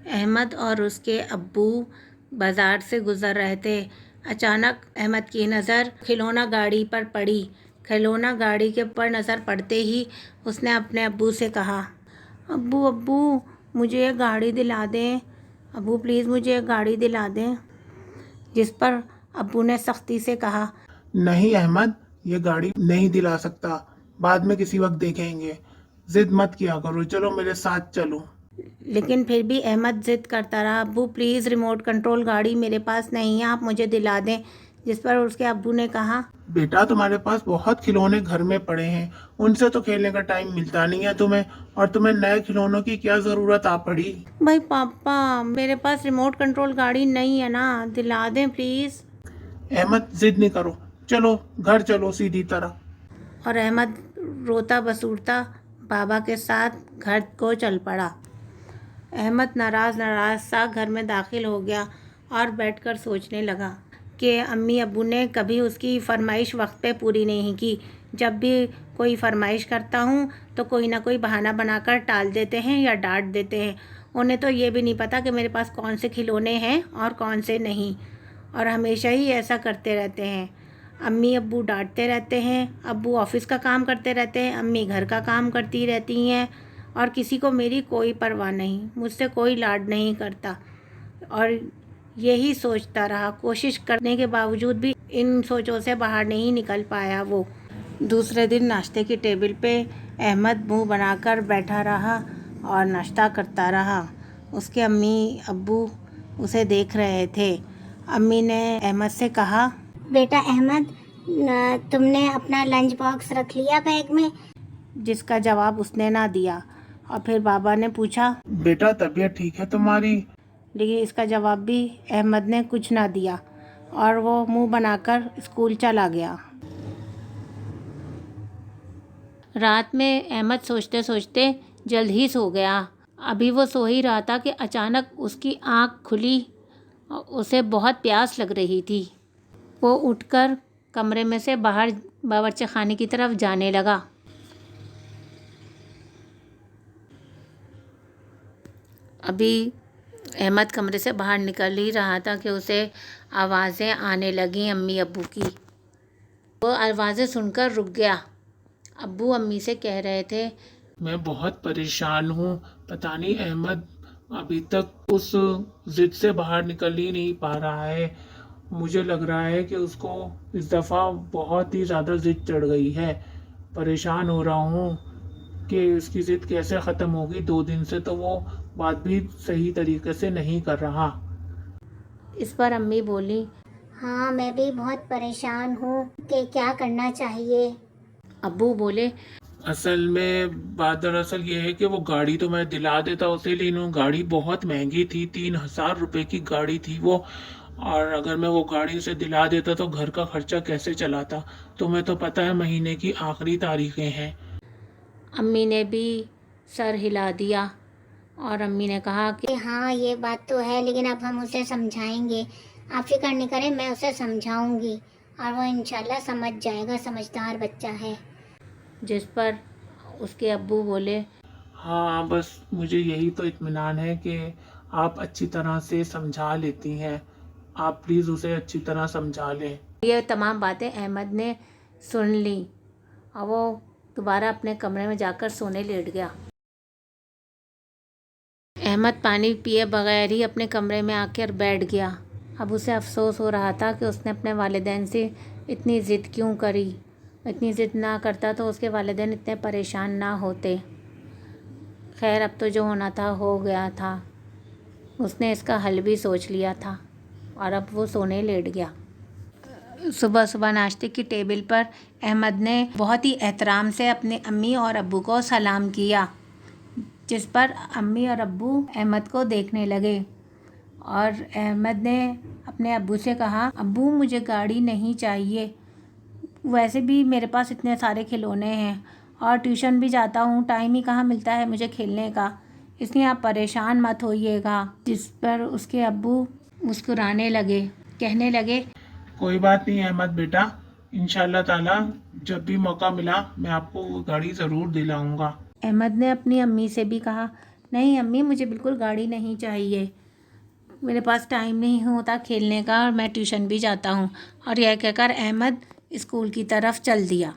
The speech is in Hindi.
अहमद और उसके अब्बू बाज़ार से गुज़र रहे थे। अचानक अहमद की नज़र खिलौना गाड़ी पर पड़ी। खिलौना गाड़ी के पर नज़र पड़ते ही उसने अपने अब्बू से कहा, अब्बू अब्बू मुझे ये गाड़ी दिला दें, अब्बू प्लीज़ मुझे ये गाड़ी दिला दें। जिस पर अब्बू ने सख्ती से कहा, नहीं अहमद, ये गाड़ी नहीं दिला सकता, बाद में किसी वक्त देखेंगे। जिद मत किया करो, चलो मेरे साथ चलो। लेकिन फिर भी अहमद ज़िद करता रहा, अब्बू प्लीज़ रिमोट कंट्रोल गाड़ी मेरे पास नहीं है, आप मुझे दिला दें। जिस पर उसके अब्बू ने कहा, बेटा तुम्हारे पास बहुत खिलौने घर में पड़े हैं, उनसे तो खेलने का टाइम मिलता नहीं है तुम्हें, और तुम्हें नए खिलौनों की क्या जरूरत आ पड़ी। भाई पापा मेरे पास रिमोट कंट्रोल गाड़ी नहीं है ना, दिला दें प्लीज़। अहमद जिद नहीं करो, चलो घर चलो सीधी तरह। और अहमद रोता बसूरता बाबा के साथ घर को चल पड़ा। अहमद नाराज़ सा घर में दाखिल हो गया और बैठकर सोचने लगा कि अम्मी अब्बू ने कभी उसकी फरमाइश वक्त पे पूरी नहीं की। जब भी कोई फरमाइश करता हूँ तो कोई ना कोई बहाना बनाकर टाल देते हैं या डांट देते हैं। उन्हें तो ये भी नहीं पता कि मेरे पास कौन से खिलौने हैं और कौन से नहीं, और हमेशा ही ऐसा करते रहते हैं। अम्मी अब्बू डांटते रहते हैं, अब्बू ऑफिस का काम करते रहते हैं, अम्मी घर का काम करती रहती हैं, और किसी को मेरी कोई परवाह नहीं, मुझसे कोई लाड नहीं करता। और यही सोचता रहा, कोशिश करने के बावजूद भी इन सोचों से बाहर नहीं निकल पाया वो। दूसरे दिन नाश्ते की टेबल पे अहमद मुंह बनाकर बैठा रहा और नाश्ता करता रहा। उसके अम्मी अब्बू उसे देख रहे थे। अम्मी ने अहमद से कहा, बेटा अहमद, तुमने अपना लंच बॉक्स रख लिया बैग में? जिसका जवाब उसने ना दिया। और फिर बाबा ने पूछा, बेटा तबीयत ठीक है तुम्हारी? लेकिन इसका जवाब भी अहमद ने कुछ ना दिया और वो मुंह बनाकर स्कूल चला गया। रात में अहमद सोचते सोचते जल्द ही सो गया। अभी वो सो ही रहा था कि अचानक उसकी आँख खुली और उसे बहुत प्यास लग रही थी। वो उठकर कमरे में से बाहर बावर्ची खाने की तरफ जाने लगा। अभी अहमद कमरे से बाहर निकल ही रहा था कि उसे आवाज़ें आने लगीं अम्मी अब्बू की। वो आवाज़ें सुनकर रुक गया। अब्बू अम्मी से कह रहे थे, मैं बहुत परेशान हूँ, पता नहीं अहमद अभी तक उस जिद से बाहर निकल ही नहीं पा रहा है। मुझे लग रहा है कि उसको इस दफ़ा बहुत ही ज़्यादा जिद चढ़ गई है। परेशान हो रहा हूँ कि उसकी जिद कैसे ख़त्म होगी। 2 दिन से तो वो बात भी सही तरीके से नहीं कर रहा। इस पर अम्मी बोली, हाँ, मैं भी बहुत परेशान हूँ कि क्या करना चाहिए। अब्बू बोले, असल में बात दरअसल ये है कि वो गाड़ी तो मैं दिला देता उसे, लेकिन वो गाड़ी बहुत महंगी थी, 3,000 रुपये की गाड़ी थी वो। और अगर मैं वो गाड़ी उसे दिला देता तो घर का खर्चा कैसे चलाता। तुम्हें तो पता है महीने की आखिरी तारीखें हैं। अम्मी ने भी सर हिला दिया और अम्मी ने कहा कि हाँ, ये बात तो है, लेकिन अब हम उसे समझाएंगे। आप फिक्र नहीं करें, मैं उसे समझाऊंगी और वो इंशाल्लाह समझ जाएगा, समझदार बच्चा है। जिस पर उसके अब्बू बोले, हाँ बस मुझे यही तो इत्मीनान है कि आप अच्छी तरह से समझा लेती हैं। आप प्लीज़ उसे अच्छी तरह समझा लें। ये तमाम बातें अहमद ने सुन ली और वो दोबारा अपने कमरे में जाकर सोने लेट गया। अहमद पानी पिए बगैर ही अपने कमरे में आकर बैठ गया। अब उसे अफसोस हो रहा था कि उसने अपने वालिदैन से इतनी ज़िद क्यों करी। इतनी ज़िद ना करता तो उसके वालिदैन इतने परेशान ना होते। खैर, अब तो जो होना था हो गया था। उसने इसका हल भी सोच लिया था और अब वो सोने लेट गया। सुबह सुबह नाश्ते की टेबल पर अहमद ने बहुत ही एहतराम से अपने अम्मी और अब्बू को सलाम किया, जिस पर अम्मी और अब्बू अहमद को देखने लगे। और अहमद ने अपने अब्बू से कहा, अब्बू मुझे गाड़ी नहीं चाहिए, वैसे भी मेरे पास इतने सारे खिलौने हैं और ट्यूशन भी जाता हूँ, टाइम ही कहाँ मिलता है मुझे खेलने का, इसलिए आप परेशान मत होइएगा। जिस पर उसके अब्बू मुस्कुराने लगे, कहने लगे, कोई बात नहीं अहमद बेटा, इंशाल्लाह ताला जब भी मौका मिला मैं आपको वो गाड़ी ज़रूर दिलाऊंगा। अहमद ने अपनी अम्मी से भी कहा, नहीं अम्मी, मुझे बिल्कुल गाड़ी नहीं चाहिए, मेरे पास टाइम नहीं होता खेलने का और मैं ट्यूशन भी जाता हूँ। और यह कहकर अहमद स्कूल की तरफ चल दिया।